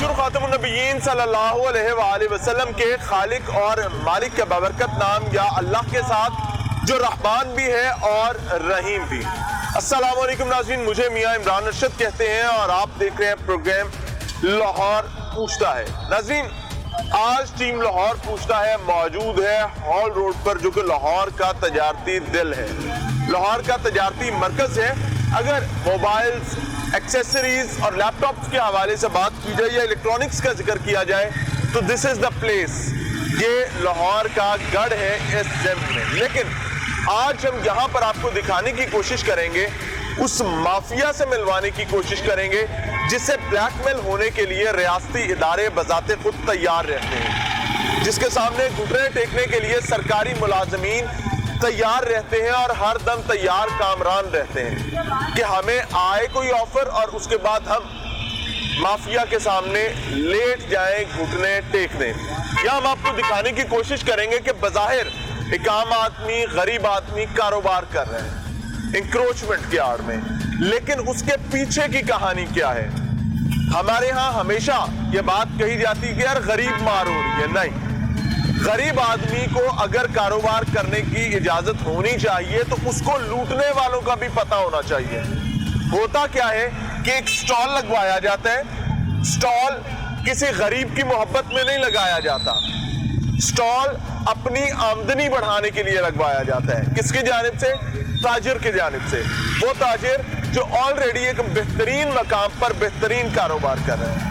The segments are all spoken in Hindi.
आशिर खातमुन नबिय्यीन सल्लल्लाहु अलैहि वसल्लम के खालिक और मालिक के बाबरकत नाम या अल्लाह के साथ जो रहमान भी है और रहीम भी। अस्सलाम वालेकुम नाज़रीन, मुझे मियां इमरान अरशद कहते हैं और आप देख रहे हैं प्रोग्राम लाहौर पूछता है। नाज़रीन, आज टीम लाहौर पूछता है मौजूद है हॉल रोड पर, जो कि लाहौर का तजारती दिल है, लाहौर का तजारती मरकज है। अगर मोबाइल्स, एक्सेसरीज और लैपटॉप्स के हवाले से बात की जाए या इलेक्ट्रॉनिक्स का जिक्र किया जाए तो दिस इज द प्लेस। ये लाहौर का गढ़ है इस जिम में। लेकिन आज हम यहाँ पर आपको दिखाने की कोशिश करेंगे, उस माफिया से मिलवाने की कोशिश करेंगे जिससे ब्लैकमेल होने के लिए रियासती इदारे बजाते खुद तैयार रहते हैं, जिसके सामने घुटने टेकने के लिए सरकारी मुलाजमीन तैयार रहते हैं और हर दम तैयार कामरान रहते हैं कि हमें आए कोई ऑफर और उसके बाद हम माफिया के सामने लेट जाएं, घुटने टेक दें। या हम आपको दिखाने की कोशिश करेंगे कि बज़ाहिर एक आम आदमी, गरीब आदमी कारोबार कर रहे हैं इंक्रोचमेंट की आड़ में, लेकिन उसके पीछे की कहानी क्या है। हमारे यहाँ हमेशा ये बात कही जाती है कि यार गरीब मार हो रही है। नहीं, गरीब आदमी को अगर कारोबार करने की इजाजत होनी चाहिए तो उसको लूटने वालों का भी पता होना चाहिए। होता क्या है कि एक स्टॉल लगवाया जाता है, स्टॉल किसी गरीब की मोहब्बत में नहीं लगाया जाता, स्टॉल अपनी आमदनी बढ़ाने के लिए लगवाया जाता है। किसकी जानिब से? ताजिर की जानिब से। वो ताजिर जो ऑलरेडी एक बेहतरीन मकाम पर बेहतरीन कारोबार कर रहे हैं।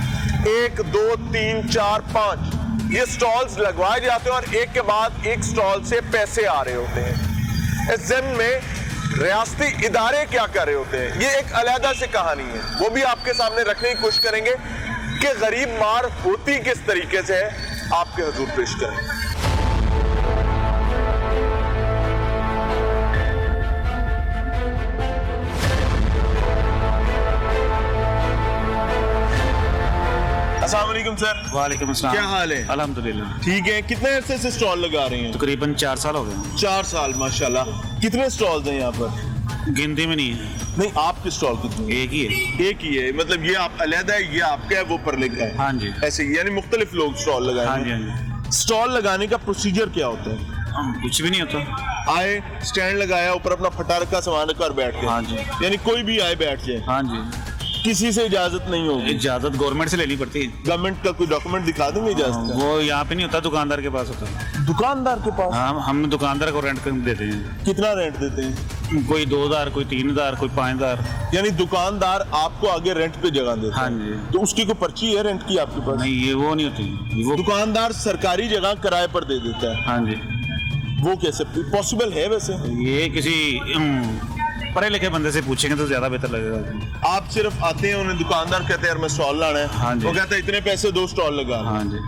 1 2 3 4 5 ये स्टॉल्स लगवाए जाते हैं और एक के बाद एक स्टॉल से पैसे आ रहे होते हैं। इस जिम में रियासती इदारे क्या कर रहे होते हैं, ये एक अलग से कहानी है, वो भी आपके सामने रखने की कोशिश करेंगे कि गरीब मार होती किस तरीके से है, आपके हुजूर पेश करेंगे। अस्सलाम वालेकुम सर। वालेकुम अस्सलाम। क्या हाल है? अल्हम्दुलिल्लाह ठीक है। कितने अरसे से स्टॉल लगा रहे हैं? तकरीबन 4 साल हो गए। 4 साल, माशाल्लाह। कितने स्टॉल्स हैं यहाँ पर? गिनती में नहीं है। नहीं, आपके स्टॉल कितने? एक ही है। एक ही है, मतलब ये आप अलग है, ये आपका है, वो पर लिखा है। हाँ जी। ऐसे ही, यानी मुख्तलिफ लोग स्टॉल लगाए। हाँ जी, हाँ जी। स्टॉल लगाने का प्रोसीजर क्या होता है? कुछ भी नहीं होता। आए, स्टैंड लगाया, ऊपर अपना फटा रखा सामान रखा और बैठ गए। हाँ जी। यानी कोई भी आए बैठ जाए। हाँ जी। किसी से इजाजत नहीं होगी? इजाजत गवर्नमेंट से लेनी पड़ती है। गवर्नमेंट का कोई डॉक्यूमेंट दिखा देंगे इजाजत? वो यहाँ पे नहीं होता, दुकानदार के पास होता है। दुकानदार के पास? हाँ, हम दुकानदार को रेंट देते हैं। कितना रेंट देते हैं? कोई 2000, कोई 3000, कोई 5000। यानी दुकानदार आपको आगे रेंट पे जगह देता है? हाँ जी। तो उसकी कोई पर्ची है रेंट की आपके पास? नहीं, ये वो नहीं होती। वो दुकानदार सरकारी जगह किराए पर दे देता है? हाँ जी। वो कैसे पॉसिबल है? वैसे ये किसी पढ़े लिखे बंदे से पूछेंगे तो ज्यादा बेहतर लगेगा। आप सिर्फ आते हैं, उन्हें दुकानदार कहते हैं यार मैं स्टॉल लाना है। हाँ जी। वो कहता है इतने पैसे दो, स्टॉल लगा। हाँ जी।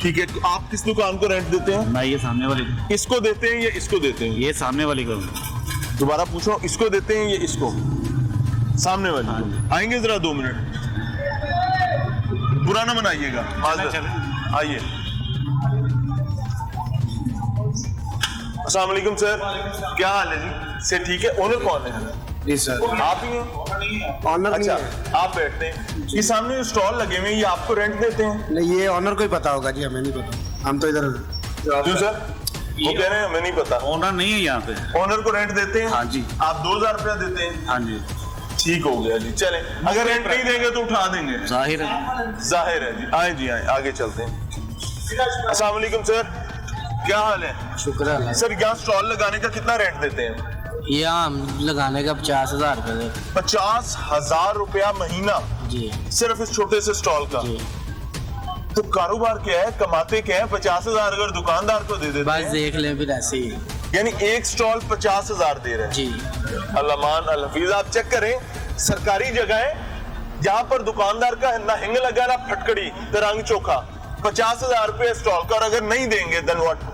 ठीक है। तो आप किस दुकान को रेंट देते हैं? मैं ये सामने वाली, इसको देते हैं या इसको देते हैं? ये सामने वाली को। दोबारा पूछो, इसको देते हैं या इसको? सामने वाली। हाँ। आएंगे जरा 2 मिनट, बुरा ना मनाइएगा। आइए। अस्सलाम वालेकुम सर, क्या हाल है जी? से ठीक है। ओनर कौन है? जी सर। आप ही हैं? ऑनर अच्छा, नहीं है। आप बैठते हैं। ये सामने जो स्टॉल लगे हुए हैं, ये आपको रेंट देते हैं? नहीं, ये ऑनर को ही पता होगा जी, हमें नहीं पता, हम तो इधर। क्यों सर? वो कह रहे हैं हमें नहीं पता। ओनर नहीं है यहाँ पे। ओनर को रेंट देते हैं? हाँ जी। आप 2000 रुपया देते हैं? हाँ जी। ठीक हो गया जी, चलें। अगर रेंट नहीं देंगे तो उठा देंगे। जाहिर है। जाहिर है जी। आए जी, आए, आगे चलते हैं। अस्सलाम वालेकुम सर, क्या हाल है? शुक्र है। सर, यहाँ स्टॉल लगाने का कितना रेंट देते हैं? यहाँ लगाने का 50,000 रुपये। 50,000 रुपया महीना जी सिर्फ इस छोटे से स्टॉल का? जी। तो कारोबार क्या है, कमाते क्या है? 50,000 अगर दुकानदार को दे देते बस हैं, देख लें फिर ऐसे ही। यानी एक स्टॉल 50,000 दे रहे हैं। जी। अल्लामान अल हफीज, आप चेक करें, सरकारी जगह है जहाँ पर दुकानदार का ना हिंग लगा ना फटकड़ी, रंग चोखा। 50,000 रुपये स्टॉल का, और अगर नहीं देंगे देन व्हाट?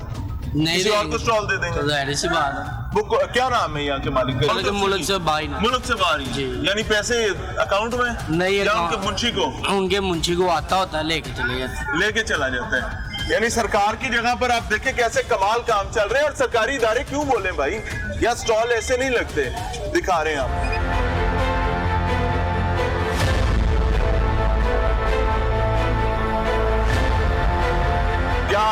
नहीं किसी और को स्टॉल दे देंगे। तो जाहिर सी बात है। वो क्या नाम है यहाँ के मालिक का? मुल्क से बाहर। मुल्क से बाहर ही? जी। यानी पैसे अकाउंट में? नहीं, या उनके मुंशी को? उनके मुंशी को आता होता है, लेके चले जाते। लेके चला जाता है। यानी सरकार की जगह पर आप देखें कैसे कमाल काम चल रहे हैं। और सरकारी इदारे क्यों बोले भाई, या स्टॉल ऐसे नहीं लगते, दिखा रहे हैं आप।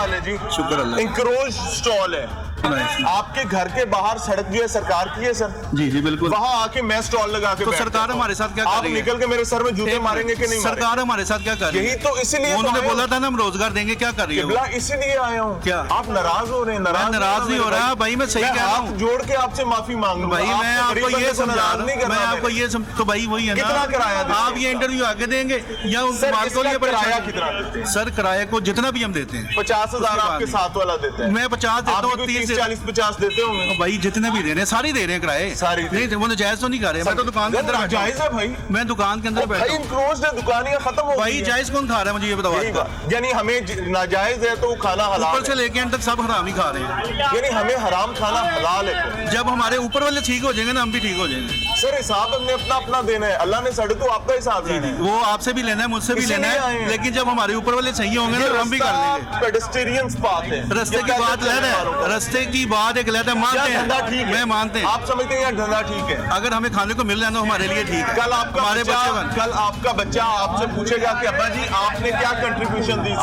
हाल है जी? शुक्र अल्लाह। इंक्रोच स्टॉल है आपके घर के बाहर, सड़क जो है सरकार की है सर? जी जी बिल्कुल। वहाँ आके मैं स्टॉल लगा के तो बैठ सरकार जाता हूँ। हमारे साथ क्या कर आप रही है? निकल के मेरे सर में जूते मारेंगे कि नहीं? सरकार हमारे साथ क्या कर रही है? यही तो इसीलिए उन्होंने बोला था ना हम रोजगार देंगे, क्या कर रही है? किबला इसीलिए आया हूँ। क्या आप नाराज हो रहे हैं? मैं नाराज नहीं हो रहा भाई, मैं सही कह रहा हूँ जोड़ के आपसे माफी मांग भाई। मैं आपको ये समझा रहा हूँ, मैं आपको ये तो भाई वही है कितना किराया ना, आप ये इंटरव्यू आगे देंगे या उस सर, माल को लिए किराया कितना देते हैं? सर किराए को जितना भी हम देते हैं 50,000 आपके साथ वाला देते हैं। मैं 50 देता हूँ, 30, 40, 50 देते होंगे भाई जितने भी दे रहे हैं सारे दे रहे हैं किराए। सारी नहीं वो जायज तो नहीं कर रहे। मैं तो दुकान के अंदर बैठा जायज है भाई। हूँ। मैं दुकान के अंदर बैठा भाई हूँ इंक्रोच है, दुकानियां खत्म हो भाई। गई हैं। जायज कौन खा रहा है मुझे ये यही बताओ। बात। यानी हमें नाजायज है तो खाना हलाल ऊपर से है। लेके अंत तक सब हराम ही खा रहे हैं। यानी हमें हराम खाना हलाल है। जब हमारे ऊपर वाले ठीक हो जाएंगे ना हम भी ठीक हो जाएंगे। सर हिसाब हमने अपना अपना देना है। अल्लाह ने साढ़े तो आपका हिसाब देना है। वो आपसे भी लेना है, मुझसे भी लेना इसीलिए आए है, हैं। लेकिन जब हमारे ऊपर वाले सही होंगे ना हम भी कर लेंगे। पेडेस्टेरियंस बात है। रास्ते की बात अलग है, रास्ते की बात एक अलग है। मानते धंधा ठीक हैं, है। मैं मानते हैं। आप समझते हैं धंधा ठीक है? अगर हमें खाने को मिल रहा है तो हमारे लिए ठीक है। कल आपका हमारे बच्चा बच्चे कल आपका बच्चा आपसे पूछेगा कि अब्बा जी आपने क्या कंट्रीब्यूशन दी?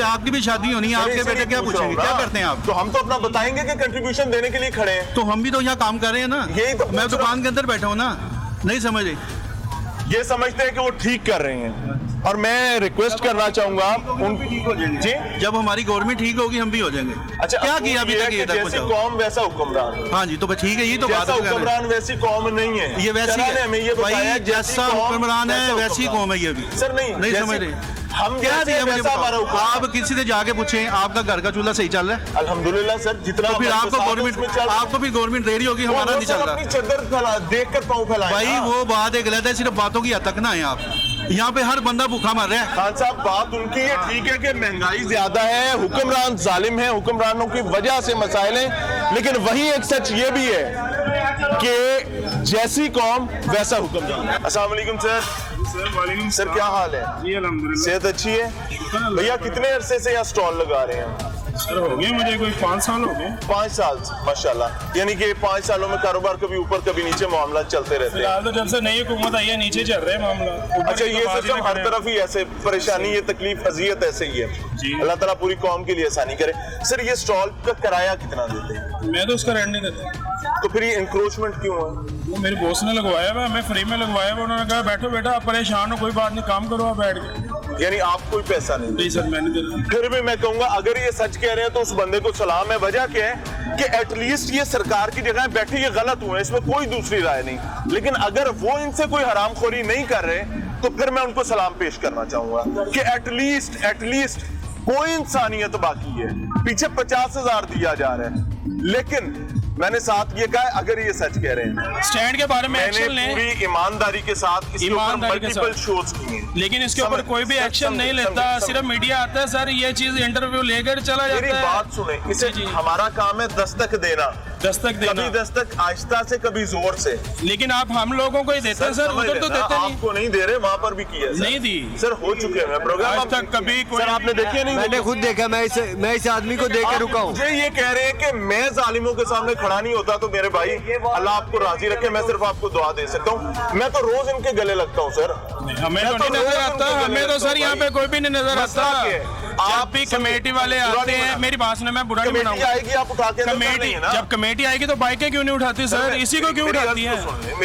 आपकी भी शादी होनी है, आपके बेटे क्या पूछेंगे, क्या करते हैं आप? तो हम तो अपना बताएंगे कि कंट्रीब्यूशन देने के लिए खड़े हैं। तो हम भी तो यहाँ काम कर रहे हैं ना। यही तो मैं दुकान के अंदर बैठा हूँ ना, नहीं समझ रही। ये समझते हैं कि वो ठीक कर रहे हैं। और मैं रिक्वेस्ट करना चाहूंगा उन जी, जब हमारी गवर्नमेंट ठीक होगी हम भी हो जाएंगे। अच्छा क्या किया अभी तक? ये तक जैसी पहुंचाओ। कौम वैसा हुक्मरान। हाँ जी, तो बस ठीक है, ये तो बात जैसा है। हुक्मरान वैसी कौम नहीं है। ये वैसी चला ने हमें ये है बताया भाई, जैसा हुक्मरान है वैसी कौम है ये भी। सर नहीं समझ रहे। हम क्या दिया मुझे वैसा हमारा बताओ। हुक्म। आप किसी से जाके पूछें आपका घर का चूल्हा सही चल रहा है? अल्हम्दुलिल्लाह सर, जितना तो फिर हमारे आपको साथ गवर्नमेंट उसमें चल रहा है। आपको भी गवर्नमेंट दे रही होगी, हमारा वो नहीं चल सर रहा। अपनी चद्दर फैला देख कर पाँव फैलाएं भाई ना। वो बात एक गलत है, सिर्फ बातों की हद तक ना है। आप यहाँ पे हर बंदा भूखा मर रहा है। खान साहब बात उनकी ये ठीक है कि महंगाई ज्यादा है, हुक्मरान जालिम है, हुक्मरानों की वजह से मसाइल हैं, लेकिन वही एक सच ये भी है कि जैसी कौम वैसा हुक्मरान। अस्सलाम वालेकुम सर। सर क्या हाल है? जी अल्हम्दुलिल्लाह। सेहत अच्छी है भैया? कितने अरसे से यहाँ स्टॉल लगा रहे हैं? सर हो गए मुझे कोई 5 साल हो गए। 5 साल से, माशाल्लाह। यानी कि 5 सालों में कारोबार कभी ऊपर कभी नीचे मामला चलते रहते हैं। फिलहाल तो जब से नई हुकूमत आई है नीचे चल रहा है मामला। ऊपर अच्छा, की ये तो बात ही सिस्टम ना हर करें। तरफ ही ऐसे परेशानी, ये तकलीफ, अजियत ऐसे ही है। जी। अल्लाह ताला पूरी कौम के लिए आसानी करे। सर ये स्टॉल का किराया कितना देते हैं? मैं तो उसका रेंट नहीं देता। तो फिर ये इंक्रोचमेंट क्यों है? वो मेरे बॉस ने लगवाया हुआ, मैं फ्री में लगवाया हुआ। उन्होंने कहा बैठो बेटा, आप परेशान हो, कोई बात नहीं, काम करो आप बैठ के। यानी आप कोई पैसा नहीं? नहीं सर, मैंने देना। फिर भी मैं कहूंगा अगर ये सच कह रहे हैं तो उस बंदे को सलाम है। वजह क्या है कि एटलीस्ट ये सरकार की जगह बैठे, ये गलत हुए, इसमें कोई दूसरी राय नहीं। लेकिन अगर वो इनसे कोई हरामखोरी नहीं कर रहे तो फिर मैं उनको सलाम पेश करना चाहूंगा कि एटलीस्ट कोई इंसानियत बाकी है। पीछे 50,000 दिया जा रहा है, लेकिन मैंने साथ ये कहा अगर ये सच कह रहे हैं, स्टैंड के बारे में मैंने एक्शन लें, पूरी ईमानदारी के साथ इसके ऊपर ईमानदारी के मल्टीपल साथ। शोज किए, लेकिन इसके ऊपर कोई भी एक्शन नहीं लेता। सिर्फ मीडिया आता है सर, ये चीज इंटरव्यू लेकर चला मेरी जाता है। बात सुने, इसे जी। हमारा काम है दस्तक देना, दस्तक कभी देना, दस्तक आहिस्ता से कभी जोर से। लेकिन आप हम लोगों को ही देते हैं सर, समझ उधर तो लेना, देते नहीं। आपको नहीं दे रहे, वहाँ पर भी किया सर। नहीं दी सर, हो चुके हैं प्रोग्राम आज तक कभी कोई। सर आपने देखे नहीं? मैंने खुद देखा, मैं इस आदमी को देख के रुका हूँ। मुझे ये कह रहे हैं कि मैं जालिमों के सामने खड़ा नहीं होता तो मेरे भाई अल्लाह आपको राजी रखे, मैं सिर्फ आपको दुआ दे सकता हूँ। मैं तो रोज इनके गले लगता हूँ सर। हमें तो नहीं नजर आता, हमें तो सर यहाँ पे कोई भी नहीं नजर आता। आप भी कमेटी वाले आते हैं, मेरी बात सुने, मैं बुरा नहीं कमेटी बनाऊंगा। आएगी, आप उठा के अंदर कर कमेटी लेंगे ना? जब कमेटी आएगी तो बाइकें क्यों नहीं उठाती सर? इसी को क्यों उठाती है?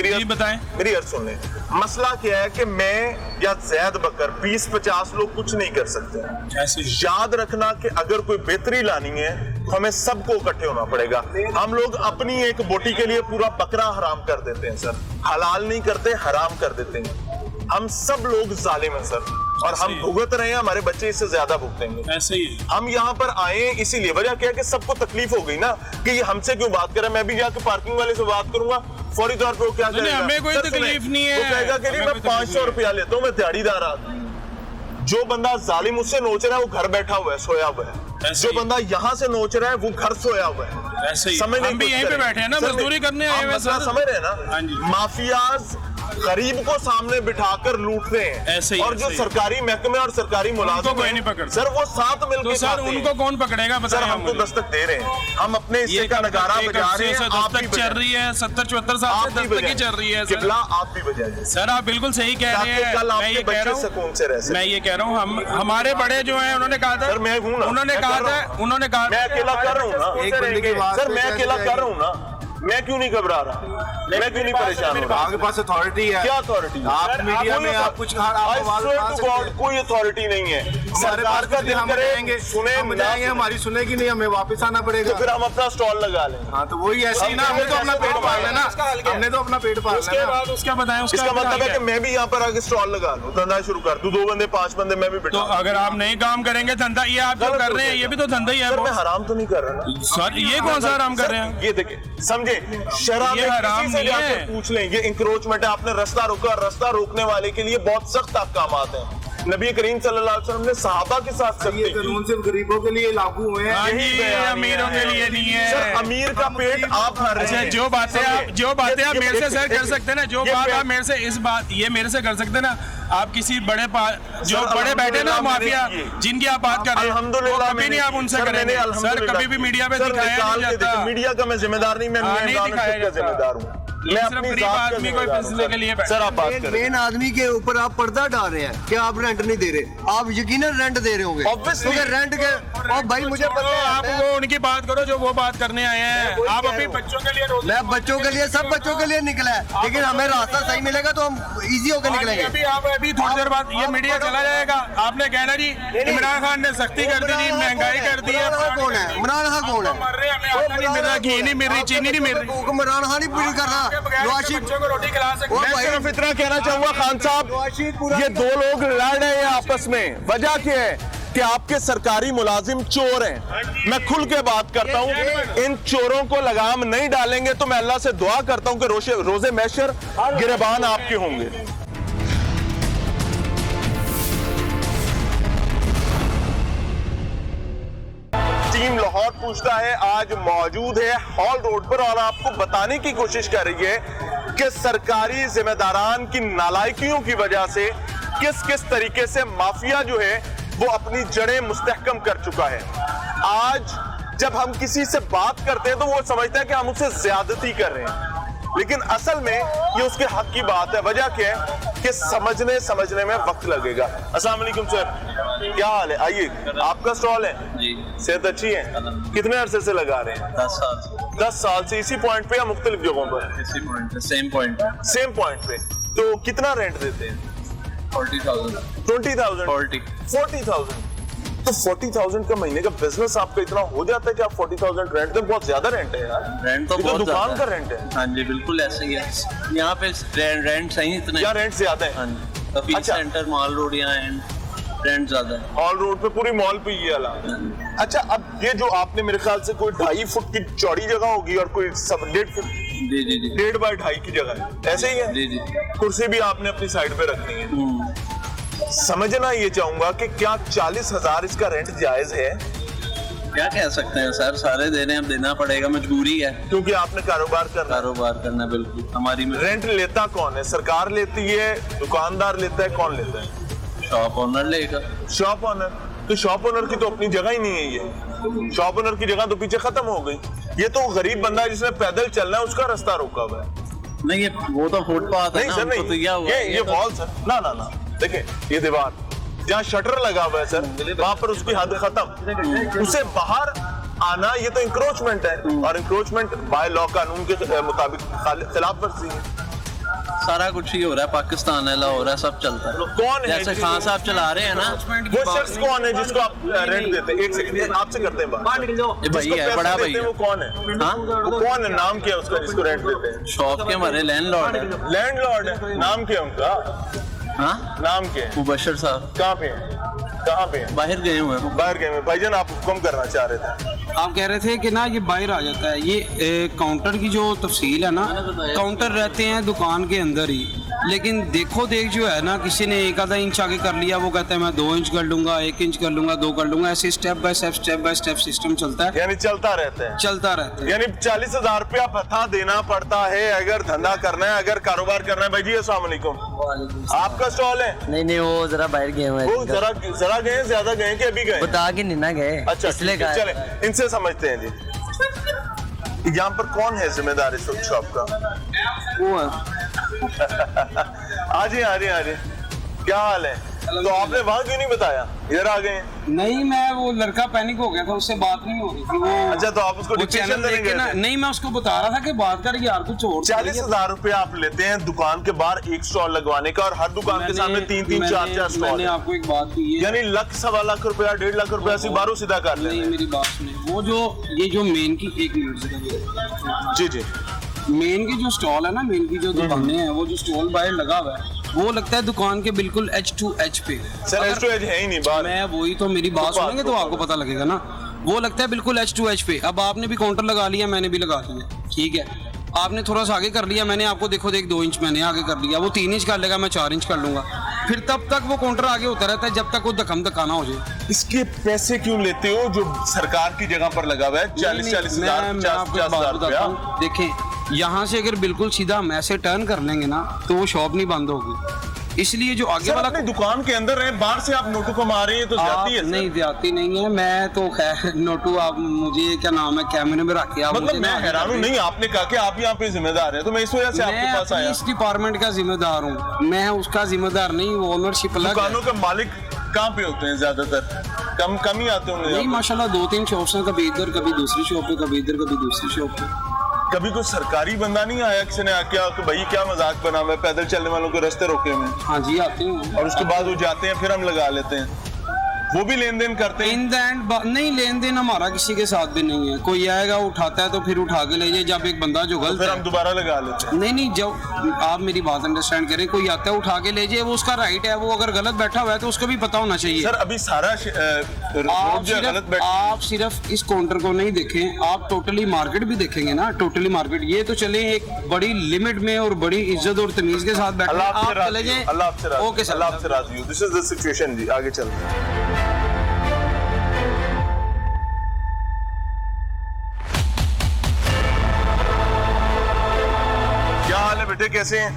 जी बताएं। मेरी अर्ज सुन लें। मसला क्या है कि मैं या जैद बकर 20-50 लोग कुछ नहीं कर सकते। ऐसे ही। याद रखना कि अगर कोई बेहतरी लानी है तो हमें सबको इकट्ठे होना पड़ेगा। हम लोग अपनी एक बोटी के लिए पूरा बकरा हराम कर देते हैं सर, हलाल नहीं करते, हराम कर देते हैं। हम सब लोग जालिम हैं सर, और हम भुगत रहे हैं, हमारे बच्चे इससे ज्यादा भुगतेंगे। ऐसे ही हम यहाँ पर आए इसीलिए, वजह क्या है कि सबको तकलीफ हो गई ना कि ये हमसे क्यों बात कर रहा है। मैं भी जाकर पार्किंग वाले से बात करूंगा, फौरी तौर पे वो क्या करेगा? हमें कोई सर, तकलीफ सुने, नहीं है। वो कहेगा कि नहीं, हमें मैं कोई 500 रुपया लेता हूँ, मैं दिहाड़ीदार आदमी। जो बंदा जालिम उससे नोच रहा है वो घर बैठा हुआ है, सोया हुआ है। ऐसे जो ही। बंदा यहाँ से नोच रहा है वो घर सोया हुआ है। ऐसे ही। समझने हम भी की यहीं पे कोशिश बैठे हैं ना, करें। मजदूरी करने आए आप हुए मसला सर। समझ रहे हैं ना? हाँ जी। माफियाज गरीब को सामने बिठाकर लूटते हैं, ऐसे ही, और जो ऐसे ही। सरकारी महकमे और सरकारी मुलाजिम कोई हैं, नहीं पकड़ता। सर वो साथ मिलकर तो सर खाते हैं। उनको कौन पकड़ेगा सर बताइए हम तो मुझे। दस्तक दे रहे हैं, हम अपने हिस्से ये का नगारा एक बजा रहे हफ्ते से हैं, आप भी दस्तक चल रही है, 70-74 साल आप से भी दस्तक ही बजाइए। चल रही है सर। किबला आप भी बजाइए सर आप बिल्कुल सही कह रहे ताकि हैं। कल मैं आपके ये कह बच्चे रहा हूँ, सुकून से रह सकें। मैं ये कह रहा हूँ, हम हमारे बड़े जो हैं उन्होंने कहा था, सर मैं हूं ना, उन्होंने मैं कहा कर रहा था, हूं। उन्होंने कहा मैं अकेला कर रहा हूँ ना, एक बंदे की बात सर पे मैं कैसे अकेला कर जाएगी? रहा हूँ ना, मैं क्यों नहीं घबरा रहा, मैं क्यों नहीं परेशान हो रहा? आपके पास अथॉरिटी है। क्या अथॉरिटी? आप मीडिया में आप कुछ कोई अथॉरिटी नहीं है। सरकार का दिल हम करे जाएंगे, सुने हम ना जाएंगे, सुने। हमारी सुनेगी नहीं, हमें वापस आना तो पड़ेगा। फिर हम अपना स्टॉल लगा लें। हाँ तो वही ऐसे ही ना, हमने तो अपना पेट पाल लेना, हमने तो अपना पेट पाल उसके लेना। बाद उसका बताएं, उसका इसका मतलब है क्या कि मैं भी यहाँ पर आके स्टॉल लगा लूँ, धंधा शुरू कर दूं, 2 बंदे 5 बंदे मैं भी तो बिठा। अगर आप नहीं काम करेंगे धंधा, ये आप जो गलत कर रहे हैं होता ये भी तो धंधा ही है सर मैं बॉस। हराम तो नहीं कर रहा ना सर ये कौन सा आराम कर रहे हैं? ये देखिए समझे, शराब ये में हराम किसी से नहीं जाकर है। पूछ लें, ये इंक्रोचमेंट है, आपने रास्ता रोका, रास्ता रोकने वाले के लिए बहुत सख्त अहकामात हैं। नबी करीम सल्लल्लाहु अलैहि वसल्लम ने सहाबा के साथ ये सख्ती की। कानून सिर्फ गरीबों के लिए लागू हुए हैं। हाँ यही जी, बयान अमीरों है। के लिए नहीं है। सर अमीर का पेट आप भर रहे अच्छा हैं। जो बातें आप मेरे से सर कर सकते हैं ना, जो बात आप मेरे से इस बात ये मेरे से कर सकते हैं ना, आप किसी बड़े जो सर, बड़े बैठे ना अल्हम्दुलिल्लाह माफिया मैंने की। जिनकी आप बात कर रहे हैं, वो अल्हम्दुलिल्लाह कभी नहीं आप उनसे सर, करेंगे मैंने सर, अल्हम्दुलिल्लाह कभी भी मीडिया में सर, दिखाया निकाल नहीं के जाता। देखिए, मीडिया का मैं जिम्मेदार नहीं, मैं हाँ, नहीं मेहमान दिखाया का जाता। जिम्मेदार हूँ, मैं सिर्फ अपनी गरीब जात का आदमी को जिम्मेदार फैसले के लिए हूँ। बैठे। सर आप बात करें। मेन आदमी के ऊपर आप पर्दा डाल रहे हैं कि आप रेंट नहीं दे रहे, आप यकीनन रेंट दे रहे होंगे Obviously। क्योंकि रेंट के, और भाई मुझे पता है आप वो उनकी बात करो जो वो बात करने आए हैं। आप अपने बच्चों के लिए रोज मैं बच्चों के लिए, सब बच्चों के लिए निकला है, लेकिन हमें रास्ता सही मिलेगा तो हम इजी होकर निकलेंगे। अभी आप अभी थोड़ी देर बाद ये मीडिया चला जाएगा, आपने कहना जी इमरान खान ने सख्ती कर दी जी, महंगाई कर दी है। इमरान खान कौन है? इमरान खान कौन है? मर रहे हैं, हमें आटा नहीं मिल रहा, घी नहीं मिल रही, चीनी नहीं मिल रही। इमरान खान ही पूरी कर रहा, नवाज शरीफ बच्चों को रोटी खिला सकते वो हैं। भाई सिर्फ इतना कहना चाहूंगा खान साहब, ये 2 लोग लड़ रहे हैं आपस में, वजह क्या है कि आपके सरकारी मुलाजिम चोर हैं। मैं खुल के बात करता हूं, इन चोरों को लगाम नहीं डालेंगे तो मैं अल्लाह से दुआ करता हूं कि रोजे महशर गिरबान आपके होंगे। टीम लाहौर पूछता है आज मौजूद है हॉल रोड पर और आपको बताने की कोशिश कर रही है कि सरकारी जिम्मेदारान की नालायकियों की वजह से किस किस तरीके से माफिया जो है वो अपनी जड़ें मुस्तहकम कर चुका है। आज जब हम किसी से बात करते हैं तो वो समझता है कि हम उससे ज्यादती कर रहे हैं, लेकिन असल में ये उसके हक की बात है। वजह क्या है कि समझने में वक्त लगेगा। अस्सलाम वालेकुम सर, क्या हाल है? आइए, आपका स्टॉल है जी, सेहत अच्छी है? कितने अरसे से लगा रहे हैं? 10 साल से 10 साल से इसी पॉइंट पे या मुख्तलिफ जगहों पर? इसी पॉइंट पे, सेम पॉइंट पे। सेम पॉइंट पे। तो कितना रेंट देते हैं? 40,000 20,000 40 40,000। तो 40,000 का महीने का बिजनेस आपका इतना हो जाता है कि आप 40,000 रेंट दें? बहुत ज्यादा रेंट है यार। रेंट तो ये बहुत दुकान ज्यादा का रेंट है। हाँ जी, बिल्कुल ऐसे ही है यहाँ पे। रेंट सही इतने। क्या रेंट ज्यादा है? हाँ जी, कभी अच्छा। सेंटर माल रोड यहाँ है, रेंट ज्यादा है। हॉल रोड पे पूरी मॉल पे ये वाला। अच्छा, अब ये जो आपने मेरे ख्याल से कोई 2.5 फुट की चौड़ी जगह होगी और कोई 1.5 फुट, जी जी जी 1.5 बाय 2.5 की जगह है, ऐसे ही है? जी जी। कुर्सी भी आपने अपनी साइड पे रखनी है। समझना ये चाहूंगा कि क्या 40,000 इसका रेंट जायज है? क्या कह सकते हैं सर, सारे दे रहे हैं, अब देना पड़ेगा, मजबूरी है। क्योंकि आपने कारोबार करना है। कारोबार करना बिल्कुल हमारी रेंट लेता कौन है? सरकार लेती है, दुकानदार लेता है, कौन लेता है? शॉप ओनर लेगा। Shop owner. तो शॉप ओनर की तो अपनी जगह ही नहीं है ये। शॉप ओनर की जगह तो पीछे खत्म हो गई। ये तो गरीब बंदा है जिसने पैदल चलना है, उसका रास्ता रोका हुआ है। नहीं, ये वो तो फुटपाथ है नहीं ना, सर, उनको नहीं, तो दिया हुआ है, ये तो- वॉल सर, ना देखिए, ये दीवार जहाँ शटर लगा हुआ है सर, वहां पर उसकी हद खत्म। उसे बाहर आना ये तो इंक्रोचमेंट है, और इंक्रोचमेंट बाय लॉ कानून के मुताबिक खिलाफ वर्जी है। सारा कुछ ही हो रहा है, पाकिस्तान है, लाहौर है, सब चलता है। कौन है जैसे खान साहब चला रहे हैं ना, वो शख्स कौन है जिसको आप रेंट देते हैं? एक सेकंड, आपसे करते हैं बात। ये जिसको भाई है, पैसे बड़ा देते भाई हैं, है। वो कौन है? हाँ, वो कौन है? नाम क्या है उसका जिसको रेंट देते हैं? शॉप के हमारे लैंडलॉर्ड है। लैंडलॉर्ड है। नाम क्या है उनका? हाँ, नाम क्या है? मुबशर साहब कहाँ पे है? कहाँ पे है? बाहर गए हुए हैं। बाहर गए हैं। भाईजान आप हुक्म करना चाह रहे थे? आप कह रहे थे कि ना ये बाहर आ जाता है, ये काउंटर की जो तफसील है ना, काउंटर रहते हैं दुकान के अंदर ही, लेकिन देखो देख जो है ना, किसी ने 1 आधा इंच आगे कर लिया, वो कहता है मैं 2 इंच कर लूंगा, 1 इंच कर लूंगा, 2 कर लूंगा, ऐसे स्टेप बाय स्टेप सिस्टम चलता है, यानी चलता रहता है। चलता रहता है। यानी 40,000 रुपया भत्ता देना पड़ता है अगर धंधा करना है, अगर कारोबार करना है। भाई जी अस्सलाम वालेकुम, आपका स्टॉल है? नहीं वो जरा बाहर गए हुए वो जरा गए, ज्यादा गए कि अभी गए? बता के नहीं ना गए। अच्छा इसलिए ठीक है, चले इनसे समझते हैं जी। यहाँ पर कौन है जिम्मेदार इस वक्त शॉप का? वो है। आज क्या हाल है? तो आपने वहाँ क्यों नहीं बताया, इधर आ गए? नहीं मैं वो लड़का पैनिक हो गया था, उससे बात नहीं हो रही थी वो। अच्छा तो आप उसको वो डिक्टेशन चैनल देने देख के गए ना, थे? नहीं मैं उसको बता रहा था कि बात कर यार कुछ और। 40,000 रुपया आप लेते हैं दुकान के बाहर एक स्टॉल लगवाने का, और हर दुकान के सामने 3-3 4-4 स्टॉल। मैंने आपको एक बात की है, यानी लाख, 1.25 लाख रुपया, 1.5 लाख रुपया से बाहरों सीधा कर ले। नहीं मेरी बात सुनिए, वो जो ये जो मेन की 1 मिनट से जी मेन की जो स्टॉल है ना, मेन की जो दुकानें हैं, वो जो स्टॉल बाहर लगा हुआ है वो लगता है दुकान के बिल्कुल H2H पे। सर H2H है ही नहीं बाहर। मैं वही तो, मेरी बात सुनेंगे तो आपको पता लगेगा ना, वो लगता है बिल्कुल H2H पे। अब आपने भी काउंटर लगा लिया, मैंने भी लगा लिया, ठीक है, आपने थोड़ा सा आगे कर लिया, मैंने आपको देखो 2 इंच मैंने आगे कर लिया, वो 3 इंच कर लेगा, मैं 4 इंच कर लूंगा, फिर तब तक वो काउंटर आगे होता रहता है जब तक वो धक्कम धक्काना हो जाए। इसके पैसे क्यों लेते हो जो सरकार की जगह पर लगा हुआ है? 40,000 रुपया। देखें यहाँ से अगर बिल्कुल सीधा हम ऐसे टर्न कर लेंगे ना तो वो शॉप नहीं बंद होगी, इसलिए जो आगे वाला अपनी दुकान के अंदर है, बाहर से आप नोटू को मार रहे हैं तो जाती है? नहीं जाती नहीं है, मैं तो खैर नोटू आप मुझे क्या नाम है कैमरे में रख के आप मतलब मैं हैरान हूँ। नहीं आपने कहा कि आप यहाँ पे जिम्मेदार हैं, तो मैं इस वजह से आपके पास आया। इस डिपार्टमेंट का जिम्मेदार हूँ मैं, उसका जिम्मेदार नहीं, वो ओनरशिप अलग है। दुकानों के मालिक कहाँ पे होते हैं ज्यादातर? कम ही आते होंगे? नहीं माशाल्लाह 2-3 शॉप्स हैं, कभी इधर कभी दूसरी शॉप पे, कभी इधर कभी दूसरी शॉप पे। कभी कोई सरकारी बंदा नहीं आया किसी ने आके कि भाई क्या मजाक बना हुआ है, पैदल चलने वालों को रास्ते रोके हुए? हाँ जी आते हैं, और उसके बाद वो जाते हैं, फिर हम लगा लेते हैं, वो भी लेन देन करते हैं? इन द एंड नहीं, लेन देन हमारा किसी के साथ भी नहीं है। कोई आएगा उठाता है तो फिर उठा के ले जाए, जब एक बंदा जो गलत फिर हम दोबारा लगा लेते हैं। नहीं जब आप मेरी बात अंडरस्टैंड करें, कोई आता है उठा के ले जाए, वो उसका राइट है, वो अगर गलत बैठा हुआ है तो उसको भी पता होना चाहिए। सर अभी सारा आप सिर्फ इस काउंटर को नहीं देखें, आप टोटली मार्केट भी देखेंगे ना, टोटली मार्केट ये तो चले एक बड़ी लिमिट में और बड़ी इज्जत और तमीज के साथ बैठे आप चले जाए। ओके सर, अल्लाह आपसे राजी हूं। दिस इज द सिचुएशन जी, आगे चलते हैं। क्या हाल है बेटे, कैसे हैं?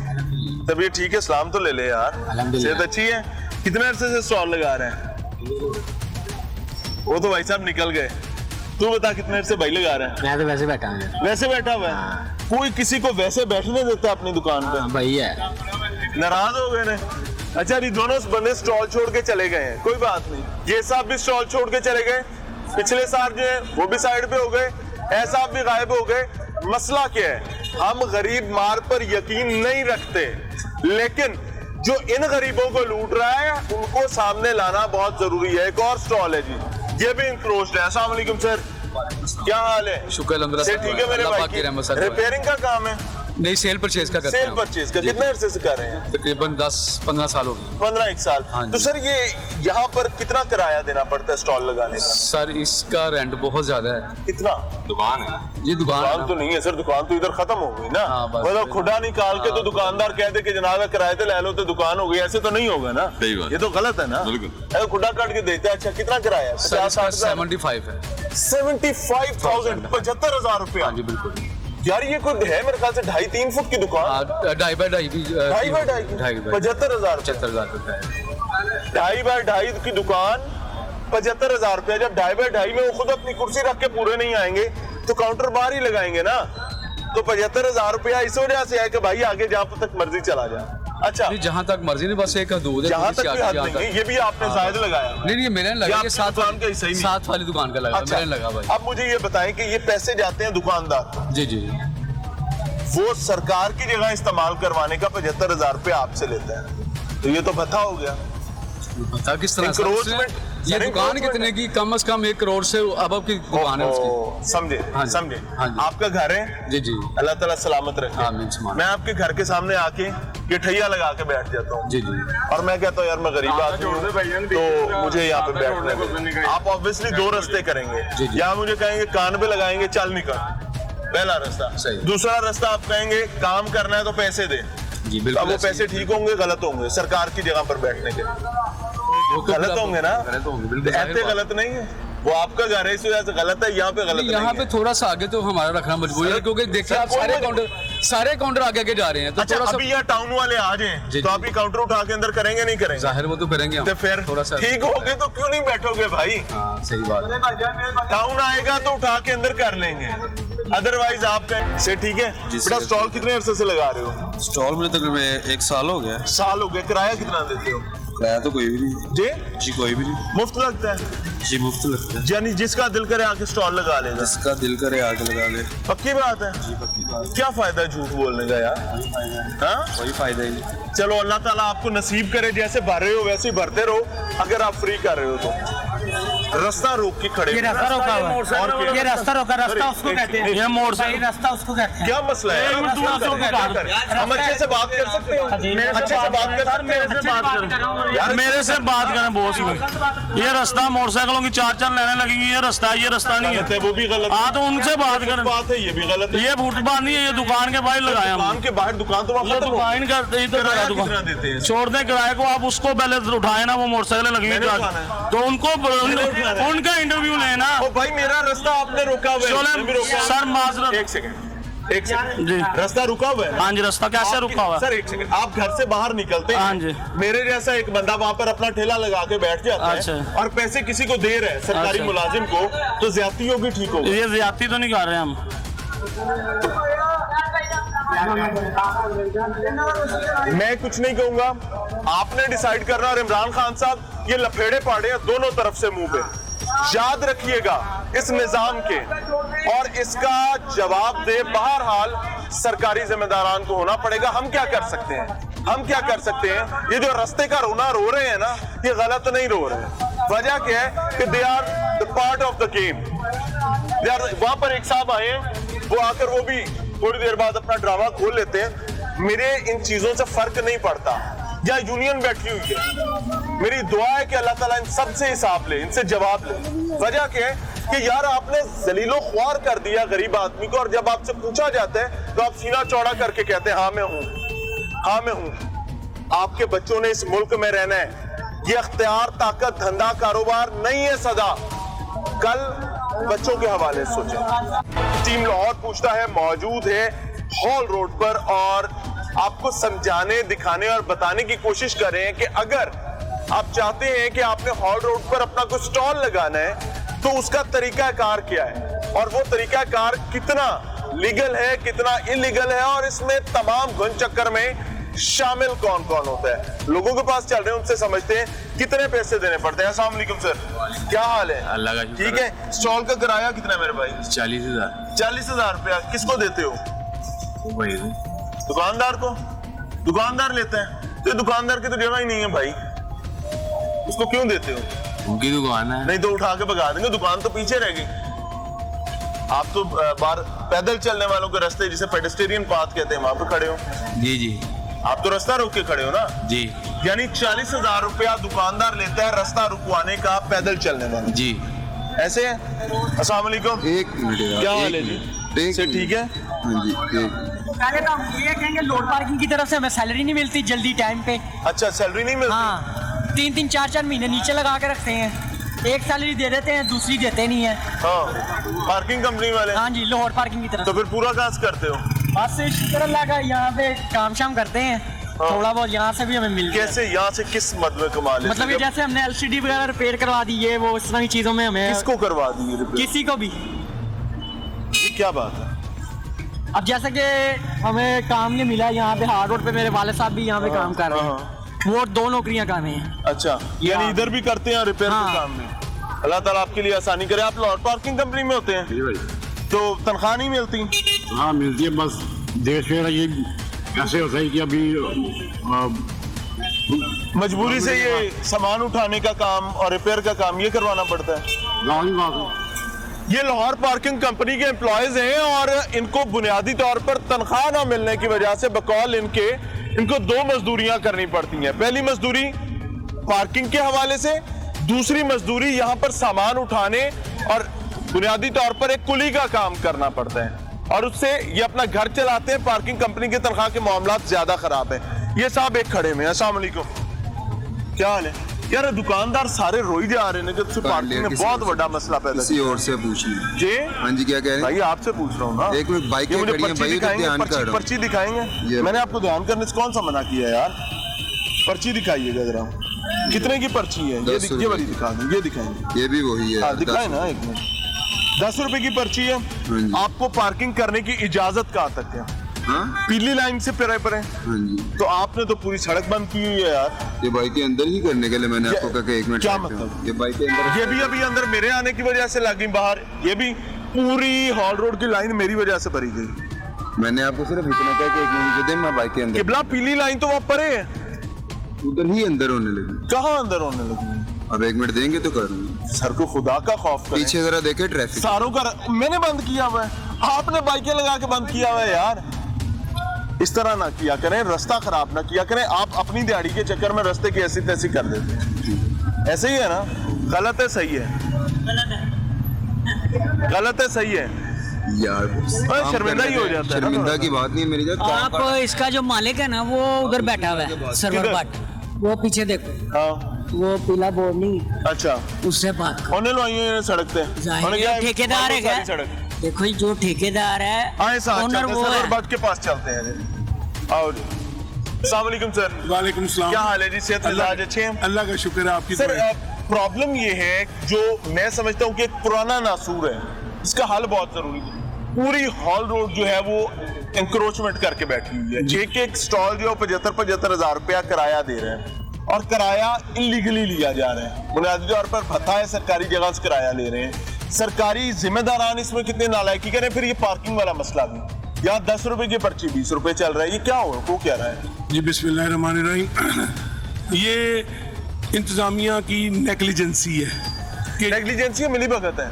तबीयत ठीक है? सलाम तो ले ले यार, सेहत अच्छी है? कितने अरसे से स्टॉल लगा रहे हैं? वो तो भाई साहब निकल गए, तू बता कितने अरसे भाई लगा रहे हैं? मैं तो वैसे बैठा हूँ। वैसे बैठा हुआ है? कोई किसी को वैसे बैठने देता अपनी दुकान पे? भाई है नाराज हो गए ने? अच्छा ये दोनों बंदे स्टॉल छोड़ के चले गए हैं, कोई बात नहीं। ये साहब भी स्टॉल छोड़ के चले गए, पिछले साहब जो है वो भी साइड पे हो गए, ऐसा भी गायब हो गए। मसला क्या है? हम गरीब मार पर यकीन नहीं रखते, लेकिन जो इन गरीबों को लूट रहा है उनको सामने लाना बहुत जरूरी है। एक और स्टॉल है जी, ये भी इंक्लोज्ड है। अस्सलाम वालेकुम सर, क्या हाल है? शुक्र अल्हम्दुलिल्लाह, ठीक है मेरे भाई की रिपेयरिंग का काम है? नहीं सेल परचेज का करते हैं। सेल परचेज का कितने अरसे से कर रहे हैं? तकरीबन 10-15 साल हो गए। 15-1 साल। तो सर ये यहाँ पर कितना किराया देना पड़ता है स्टॉल लगाने का? सर इसका रेंट बहुत ज्यादा है। कितना? दुकान है ये, दुकान तो नहीं है सर, दुकान तो इधर खत्म हो गई ना। मतलब खुदा निकाल के तो दुकानदार कह दे कि जनाब किराए पे ले लो तो दुकान हो गई, ऐसे तो नहीं होगा ना। ये तो गलत है ना, अगर खुदा काट के देते हैं। अच्छा कितना किराया है? 75 है। 75,000, 75,000 रुपया? हाँ जी बिल्कुल यार ये कोई है मेरे ख्याल से 2.5-3 फुट की दुकान। 2.5 बाय 2.5 भी 2.5 बाय 2.5 75,000 रुपए। 2.5 बाय 2.5 की दुकान 75,000 रुपया। जब 2.5 बाय 2.5 में वो खुद अपनी कुर्सी रख के पूरे नहीं आएंगे तो काउंटर बाहर ही लगाएंगे ना। तो 75,000 रुपया इस वजह से है कि भाई आगे जहाँ तक मर्जी चला जाए। अच्छा जहाँ तक मर्जी नहीं, बस एक हदूद है जहाँ तक भी हद नहीं है। ये भी आपने शायद लगाया? नहीं मेरे ने लगा, ये साथ वाली दुकान का लगा। अच्छा, मैंने लगा भाई। अब मुझे ये बताएं कि ये पैसे जाते हैं दुकानदार, जी वो सरकार की जगह इस्तेमाल करवाने का 75,000 रुपया आपसे लेता है, तो ये तो भत्ता हो गया। भत्ता किस तरह? ये दुकान कितने की? कम से कम 1 करोड़ से अब की दुकान है उसकी। समझे हाँ जी, समझे। हाँ जी। आपका घर है? जी जी। अल्लाह ताला सलामत रखे। आमीन सुभान। मैं आपके घर के सामने आके ये ठैया लगा के बैठ जाता हूँ जी जी। और मैं कहता हूँ यार मैं गरीब आदमी हूँ तो मुझे यहाँ पे बैठने दो। आप ऑब्वियसली 2 रास्ते करेंगे, जी, जी। या मुझे कहेंगे कान पे लगाएंगे चल निकल, पहला रास्ता। सही। दूसरा रास्ता आप कहेंगे काम करना है तो पैसे दे। जी अब बिल्कुल। वो पैसे ठीक होंगे गलत होंगे सरकार की जगह पर बैठने के? गलत होंगे ना? गलत होंगे बिल्कुल। ऐसे गलत नहीं है, वो आपका घर है इस वजह से गलत है, यहाँ पे गलत यहाँ नहीं पे है। थोड़ा सा आगे तो हमारा रखना मजबूरी है, क्योंकि देखिए आप सारे काउंटर आगे आगे जा रहे हैं, तो अच्छा थोड़ा सा अभी यहाँ टाउन वाले आ जाएं जी, तो जी। आप ये काउंटर उठा के अंदर करेंगे नहीं करेंगे? जाहिर वो तो करेंगे हम। तो फिर थोड़ा सा ठीक होगे तो क्यों नहीं बैठोगे भाई? हाँ सही बात है। टाउन आएगा तो उठा के अंदर कर लेंगे, अदरवाइज आप कहें से ठीक है। बेटा स्टॉल कितने अरसे से लगा रहे हो? स्टॉल में तकरीबन 1 साल हो गया। साल हो गए। किराया कितना देते हो? किराया तो कोई भी नहीं जी जी, कोई भी नहीं मुफ्त लगता है जी, मुफ्त लगता है। यानी जिसका दिल करे आके स्टॉल लगा लेगा। जिसका दिल करे आगे लगा ले। पक्की बात है। क्या फायदा है झूठ बोलने का यार? हाँ कोई फायदा ही नहीं। चलो अल्लाह ताला आपको नसीब करे, जैसे भर रहे हो वैसे ही भरते रहो, अगर आप फ्री कर रहे हो तो। रास्ता रोक के खड़े, ये रास्ता रोका हुआ है। और क्या? ये रास्ता रोका, रास्ता उसको कहते हैं। ये मोटरसाइकिल रास्ता उसको कहते हैं। क्या मसला है? हम अच्छे से बात कर सकते हो? अच्छे से बात कर सकते हो? यार मेरे से बात करें बॉस में, ये रास्ता मोटरसाइकिलों की 4 लाइनें लगेंगी, ये रास्ता नहीं गलत है, वो भी गलत है। हाँ तो उनसे बात करें। बात है, ये भी गलत है। ये फुटपाथ नहीं है, ये दुकान के बाहर लगाया दुकान के बाहर, दुकान तो ये दुकान का इधर किराया दुकान कितना देते हैं? छोड़ दें किराए को, आप उसको पहले उठाए ना, वो मोटरसाइकिल लगी मैंने हुई उठाना है। तो उनको उठाना है। उनका इंटरव्यू लेना। ओ भाई मेरा रास्ता आपने रोका हुआ है। मैं भी रोका हूं। सर माजरत। एक सेकंड जी रास्ता रुका हुआ है? हाँ जी, रास्ता कैसे रुका हुआ है? सर एक सेकंड, आप घर से बाहर निकलते हैं, हाँ जी। मेरे जैसा एक बंदा वहाँ पर अपना ठेला लगा के बैठ जाता है अच्छा। और पैसे किसी को दे रहे हैं, सरकारी अच्छा। मुलाजिम को, तो ज्यादती होगी? ठीक होगी? ये ज्यादती तो नहीं कर रहे हम। मैं कुछ नहीं कहूंगा, आपने डिसाइड करना। और इमरान खान साहब ये लफेड़े पाड़े हैं दोनों तरफ से मुंह पे, याद रखिएगा इस निजाम के, और इसका जवाब दे बहरहाल सरकारी जिम्मेदारान को होना पड़ेगा। हम क्या कर सकते हैं? हम क्या कर सकते हैं? ये जो रास्ते का रोना रो रहे हैं ना, ये गलत नहीं रो रहे हैं। वजह क्या है कि they are the part of the game. वहां पर एक साहब आए हैं, वो आकर वो भी थोड़ी देर बाद अपना ड्रामा खोल लेते हैं। मेरे इन चीजों से फर्क नहीं पड़ता, या यूनियन बैठी हुई है, मेरी दुआ है कि अल्लाह ताला इन सबसे हिसाब ले, इनसे जवाब ले। वजह क्या है कि यार आपने जलीलो ख्वार कर दिया गरीब आदमी को, और जब आपसे पूछा जाता है तो आप सीना चौड़ा करके कहते हैं हाँ मैं हूं, हाँ मैं हूं। आपके बच्चों ने इस मुल्क में रहना है, ये अख्तियार, ताकत, धंधा, कारोबार नहीं है सदा। कल बच्चों के हवाले से सोचें। टीम लाहौर पूछता है मौजूद है हॉल रोड पर, और आपको समझाने, दिखाने और बताने की कोशिश कर रहे हैं कि अगर आप चाहते हैं कि आपने हॉल रोड पर अपना कोई स्टॉल लगाना है तो उसका तरीकाकार क्या है, और वो तरीकाकार कितना लीगल है, कितना इलीगल है, और इसमें तमाम घुन चक्कर में शामिल कौन कौन होता है। लोगों के पास चल रहे हैं, उनसे समझते हैं कितने पैसे देने पड़ते हैं। अस्सलाम वालेकुम सर, क्या हाल है? अल्लाह का ठीक है। स्टॉल का किराया कितना है मेरे भाई? 40,000। 40,000 रुपया। किसको देते हो? दुकानदार को। दुकानदार लेते हैं तो दुकानदार की तो जगह ही नहीं है भाई, उसको क्यों देते हो? उनकी दुकान है। नहीं तो उठा के भगा देंगे, दुकान तो पीछे रह गई। आप तो बाहर पैदल चलने वालों के रास्ते, जिसे पेडेस्टेरियन पाथ कहते हैं, वहां पे खड़े हो। जी जी आप तो रास्ता रोक के खड़े हो ना जी। यानी 40,000 रुपया दुकानदार लेता है रास्ता रुकवाने का पैदल चलने वाला जी ऐसे है। अस्सलाम वालेकुम। एक मिनट, क्या हाल है जी? से ठीक है। हाँ जी, पहले तो हम ये कहेंगे लोड पार्किंग की तरफ से हमें सैलरी नहीं मिलती जल्दी टाइम पे। अच्छा, सैलरी नहीं मिलती? हाँ, 3-3 4-4 महीने नीचे लगा के रखते हैं। एक सैलरी दे देते हैं, दूसरी देते नहीं है। हाँ, पार्किंग कंपनी वाले। हाँ जी, लाहौर पार्किंग की तरफ। तो फिर पूरा काज करते हो? बस शुक्र अल्लाह का, यहाँ पे काम शाम करते हैं। हाँ। थोड़ा बहुत यहाँ से भी हमें मिल गया। कैसे, यहाँ से किस मद में कमा लेते? मतलब ये जैसे हमने LCD वगैरह रिपेयर करवा दी, ये वो इस तरह की चीजों में हमें। किसको करवा दी रिपेयर? किसी को भी। ये क्या बात है? अब जैसे कि हमें काम नहीं मिला यहाँ पे, हार्ड रोड पे मेरे वाले साहब भी यहाँ पे काम कर रहे हैं, वो 2 नौकरियां कर रहे हैं। अच्छा, यानी इधर भी करते हैं रिपेयर हाँ। के काम में। अल्लाह ताला आपके लिए आसानी करे। आप लाहौर पार्किंग कंपनी में होते हैं तो तनख्वाह नहीं मिलती? हाँ मिलती है, बस देश में ये ऐसे होता है कि अभी मजबूरी से ये सामान उठाने का काम और रिपेयर का काम ये करवाना पड़ता है। ये लाहौर पार्किंग कंपनी के एम्प्लॉयज हैं और इनको बुनियादी तौर पर तनख्वाह ना मिलने की वजह से बकौल इनको 2 मजदूरियां करनी पड़ती हैं। पहली मजदूरी पार्किंग के हवाले से, दूसरी मजदूरी यहाँ पर सामान उठाने और बुनियादी तौर पर एक कुली का काम करना पड़ता है और उससे ये अपना घर चलाते हैं। पार्किंग कंपनी की तनख्वाह के मामलात ज्यादा खराब है। ये साहब एक खड़े में, अस्सलाम वालेकुम, क्या हाल है यार? दुकानदार सारे रोई जा रहे हैं जब से पार्किंग में बहुत बड़ा मसला पैदा किसी और से पूछ लीजिए जी। हाँ जी, क्या कह रहे हैं भाई? आपसे पूछ रहा हूँ ना। एक मिनट, बाइकें खड़ी हैं भाई, तो ध्यान कर रहा हूं। पर्ची दिखाएंगे? मैंने आपको ध्यान करने से कौन सा मना किया यार? पर्ची दिखाइएगा जरा। कितने की पर्ची है? ये वाली दिखा दें, ये दिखाएंगे। ये भी वही है। हाँ दिखाए ना, एक मिनट। 10 रुपए की पर्ची है। आपको पार्किंग करने की इजाजत कहाँ तक है? हाँ? पीली लाइन से परे परे। हाँ जी। तो आपने तो पूरी सड़क बंद की हुई है यार। ये बाइक के अंदर ही करने के लिए मैंने आपको कहा कि 1 मिनट। क्या मतलब? ये बाइक के अंदर, ये भी अभी अंदर मेरे आने की वजह से लगी बाहर। ये भी पूरी हॉल रोड की लाइन मेरी वजह से भरी गई। मैंने आपको सिर्फ इतना कहा कि 1 मिनट दे, मैं बाइक के अंदर। किबला पीली लाइन तो वहाँ परे है, उधर ही अंदर होने लगी। कहाँ अंदर होने लगी? अब 1 मिनट देंगे तो करूँगा। सर को खुदा का खौफ करें। पीछे जरा देखे ट्रैफिक। सारों का मैंने बंद किया हुआ है, आपने बाइकें लगा के बंद किया हुआ है यार। इस तरह ना किया करें, रास्ता खराब ना किया करें। आप अपनी दिहाड़ी के चक्कर में रास्ते की ऐसी तैसी कर देते हैं। ऐसे ही है ना? गलत है सही है? गलत है सही है यार, शर्मिंदा ही हो जाता है। शर्मिंदा की बात नहीं है मेरी जान। आप इसका जो मालिक है ना वो उधर बैठा हुआ है, सर्वर पार्ट, वो पीछे देखो। हाँ वो पीला बोर्ड नहीं, अच्छा, उससे बात करो। होने लो आइए सड़क पे। ठेकेदार है क्या? देखो जो ठेकेदार है, ओनर वो है। बाट के पास चलते हैं। आओ जी। अस्सलाम वालेकुम सर। वालेकुम सलाम। क्या हाल है जी? सेहत मिजाज अच्छे हैं? अल्लाह का शुक्र है। आपकी सर प्रॉब्लम ये है, जो मैं समझता हूँ कि एक पुराना नासूर है, इसका हल बहुत जरूरी है। पूरी हॉल रोड जो है वो इंक्रोचमेंट करके बैठी हुई है। एक स्टॉल जो 75-75 हजार रुपया किराया दे रहे हैं और किराया इलीगली लिया जा रहा है। बुनियादी तौर पर भत्ता है, सरकारी जगह से किराया ले रहे हैं। सरकारी जिम्मेदारान इसमें कितने नालायकी करें। फिर ये पार्किंग वाला मसला भी, यहाँ 10 रुपए की पर्ची 20 रुपए चल रहा है। ये क्या हो क्या रहा है जी? बिस्मिल्लाहिर्रहमानिर्रहीम। ये इंतजामिया की नेग्लिजेंसी है। नेग्लिजेंसी मिली भगत है,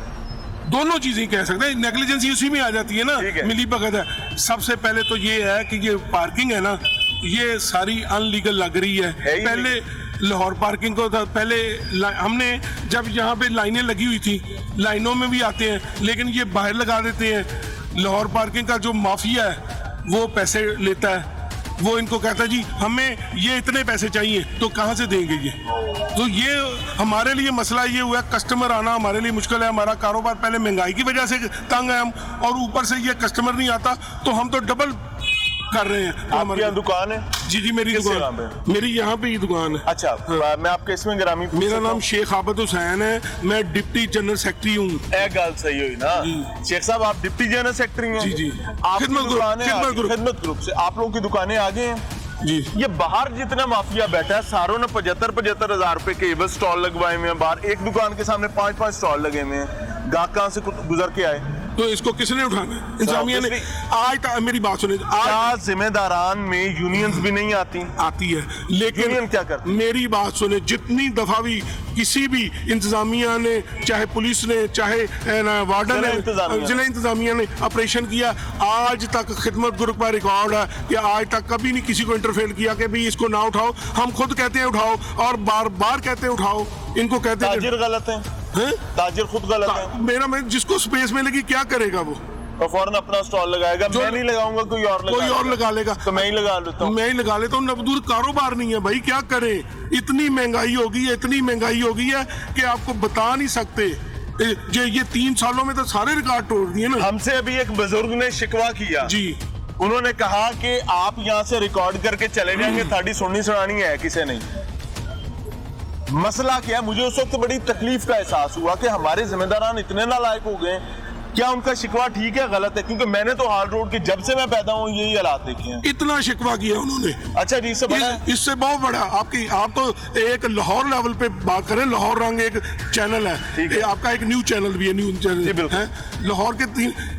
दोनों चीजें कह सकते हैं। नेग्लिजेंसी उसी में आ जाती है ना, मिली भगत है। सबसे पहले तो ये है कि ये पार्किंग है ना, ये सारी अनलीगल लग रही है। पहले लाहौर पार्किंग को था, पहले हमने जब यहाँ पे लाइनें लगी हुई थी, लाइनों में भी आते हैं, लेकिन ये बाहर लगा देते हैं। लाहौर पार्किंग का जो माफिया है वो पैसे लेता है, वो इनको कहता है जी हमें ये इतने पैसे चाहिए, तो कहाँ से देंगे ये? तो ये हमारे लिए मसला ये हुआ, कस्टमर आना हमारे लिए मुश्किल है। हमारा कारोबार पहले महंगाई की वजह से तंग है हम, और ऊपर से ये कस्टमर नहीं आता, तो हम तो डबल कर रहे हैं। तो हमारी दुकान है? जी जी, मेरी दुकान है, मेरी यहाँ पे ही दुकान है। अच्छा, मैं आपके इसमें ग्रामी मेरा नाम शेख आबद हुसैन है, मैं डिप्टी जनरल सेक्रेटरी हूँ। गल सही हुई ना शेख साहब, आप डिप्टी जनरल सेक्रेटरी हैं? जी जी। खिदमत ग्रुप से आप लोगों की दुकानें आगे हैं जी। ये बाहर जितना माफिया बैठा है, सारों ने 75-75 हजार रुपए के बस स्टॉल लगवाए हुए हैं बाहर। एक दुकान के सामने 5-5 स्टॉल लगे हुए हैं। गाहक कहाँ से गुजर के आए? तो इसको किसने उठाना है? इंतजामिया ने। आज तक मेरी बात सुने, आज जिम्मेदारान में यूनियंस भी नहीं आती है, लेकिन यूनियन क्या कर? मेरी बात सुने, जितनी दफा भी किसी भी इंतजामिया ने, चाहे पुलिस ने, चाहे वार्डन ने, जिला इंतजामिया ने ऑपरेशन किया, आज तक खिदमत ग्रुप का रिकॉर्ड है कि आज तक कभी नहीं किसी को इंटरफेयर किया कि भाई इसको ना उठाओ। हम खुद कहते हैं उठाओ, और बार बार कहते हैं उठाओ। इनको कहते हैं ताजिर गलत है, ताजिर खुद गलत है। मेरा जिसको स्पेस मिलेगी क्या करेगा वो? तो फौरन अपना स्टॉल लगाएगा। मैं नहीं लगाऊंगा, कोई और लगा लेगा। तो मैं ही लगा लेता हूँ। मैं ही लगा लेता हूँ। नबदूर कारोबार नहीं है भाई, क्या करें? इतनी महंगाई हो गई है, इतनी महंगाई हो गई है कि आपको बता नहीं सकते। ये 3 सालों में तो सारे रिकॉर्ड तोड़ दिए ना। हमसे अभी एक बुजुर्ग ने शिकवा किया जी। उन्होंने कहा कि आप यहाँ से रिकॉर्ड करके चले जाएंगे, थाड़ी सुननी सुनानी है किसे नहीं। मसला क्या है? मुझे उस वक्त बड़ी तकलीफ का एहसास हुआ कि हमारे जिम्मेदारान इतने नालायक हो गए क्या उनका शिकवा ठीक है गलत है? क्योंकि मैंने तो हाल रोड के जब से मैं पैदा हूँ यही हालात देखे हैं। इतना शिकवा किया उन्होंने। अच्छा जी, इससे बड़ा इससे बहुत बड़ा आप तो एक लाहौर लेवल पे बात करें, लाहौर रंग एक चैनल है, आपका एक न्यूज चैनल भी है, न्यूज चैनल है लाहौर के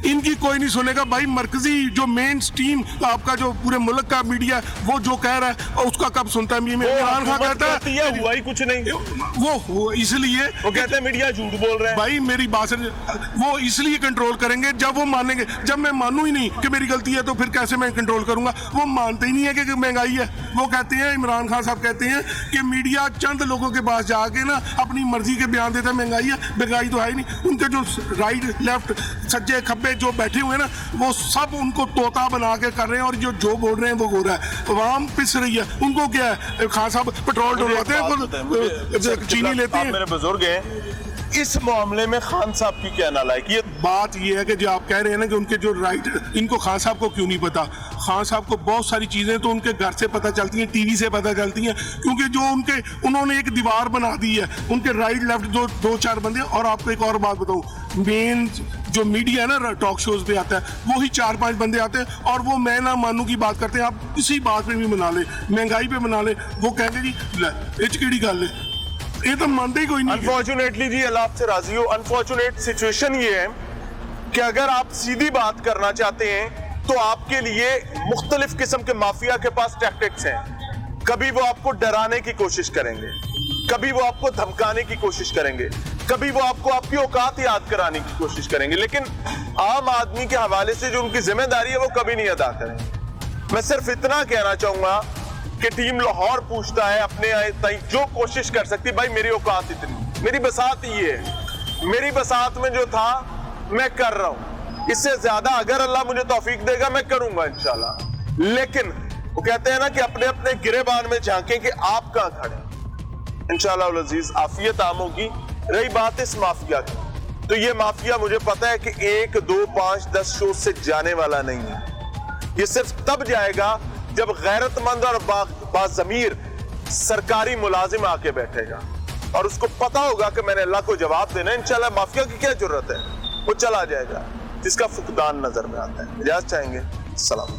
इनकी कोई नहीं सुनेगा भाई। मरकजी जो मेन स्ट्रीम आपका जो पूरे मुल्क का मीडिया वो जो कह रहा है और उसका कब सुनता है? इमरान खान कहता है हुआ ही कुछ नहीं, वो इसलिए वो कहते हैं मीडिया झूठ बोल रहे हैं। भाई मेरी बात वो इसलिए कंट्रोल करेंगे जब वो मानेंगे। जब मैं मानूं ही नहीं कि मेरी गलती है तो फिर कैसे मैं कंट्रोल करूंगा? वो मानते ही नहीं है कि महंगाई है। वो कहते हैं, इमरान खान साहब कहते हैं कि मीडिया चंद लोगों के पास जाके ना अपनी मर्जी के बयान देता है महंगाई है। महंगाई तो है ही नहीं। उनके जो राइट लेफ्ट सज्जे खब्बे जो बैठे हुए हैं ना, वो सब उनको तोता बना के कर रहे हैं और जो बोल रहे हैं वो हो रहा है। आवाम पिस रही है। उनको क्या है, खान साहब पेट्रोल डलवाते हैं, चीनी लेते हैं। मेरे बुजुर्ग हैं, इस मामले में खान साहब की क्या नालायकी? ये बात ये है कि जो आप कह रहे हैं ना कि उनके जो राइट, इनको खान साहब को क्यों नहीं पता? खान साहब को बहुत सारी चीजें तो उनके घर से पता चलती हैं, टीवी से पता चलती हैं, क्योंकि जो उन्होंने एक दीवार बना दी है। उनके राइट लेफ्ट दो चार बंदे। और आपको एक और बात बताऊं, मेन जो मीडिया है ना, टॉक शोज पे आता है, वही 4-5 बंदे आते हैं और वो मैं ना मानू की बात करते हैं। आप किसी बात पे भी बना ले, महंगाई पे बना ले, वो कहेंगे जी एचकेडी गल है, ये तो मानते ही कोई नहीं। अनफॉर्चुनेटली जी, अल्लाह आपसे राजी हो, अनफॉर्चुनेट सिचुएशन ये है कि अगर आप सीधी बात करना चाहते हैं तो आपके लिए मुख्तलिफ किस्म के माफिया के पास टैक्टिक्स हैं। कभी वो आपको डराने की कोशिश करेंगे, कभी वो आपको धमकाने की कोशिश करेंगे, कभी वो आपको आपकी औकात याद कराने की कोशिश करेंगे, लेकिन आम आदमी के हवाले से जो उनकी जिम्मेदारी है वो कभी नहीं अदा करेंगे। मैं सिर्फ इतना कहना चाहूंगा कि टीम लाहौर पूछता है अपने जो कोशिश कर सकती है। भाई मेरी औकात इतनी, मेरी बसात ये है, मेरी बसात में जो था मैं कर रहा हूं, इससे ज्यादा अगर अल्लाह मुझे तौफीक देगा मैं करूंगा इंशाल्लाह। लेकिन वो कहते हैं ना कि अपने अपने गिरेबान में झांकें कि आप कहां खड़े। इंशाल्लाह अजीज आफियत आम होगी। रही बात इस माफिया की, तो ये माफिया मुझे पता है कि 1, 2, 5, 10 शो से जाने वाला नहीं है। ये सिर्फ तब जाएगा जब गैरतमंद और बाज़मीर सरकारी मुलाजिम आके बैठेगा और उसको पता होगा कि मैंने अल्लाह को जवाब देना है। इंशाल्लाह माफिया की क्या जरूरत है, वो चला जाएगा जिसका फुकदान नजर में आता है। इजाज़त चाहेंगे। सलाम।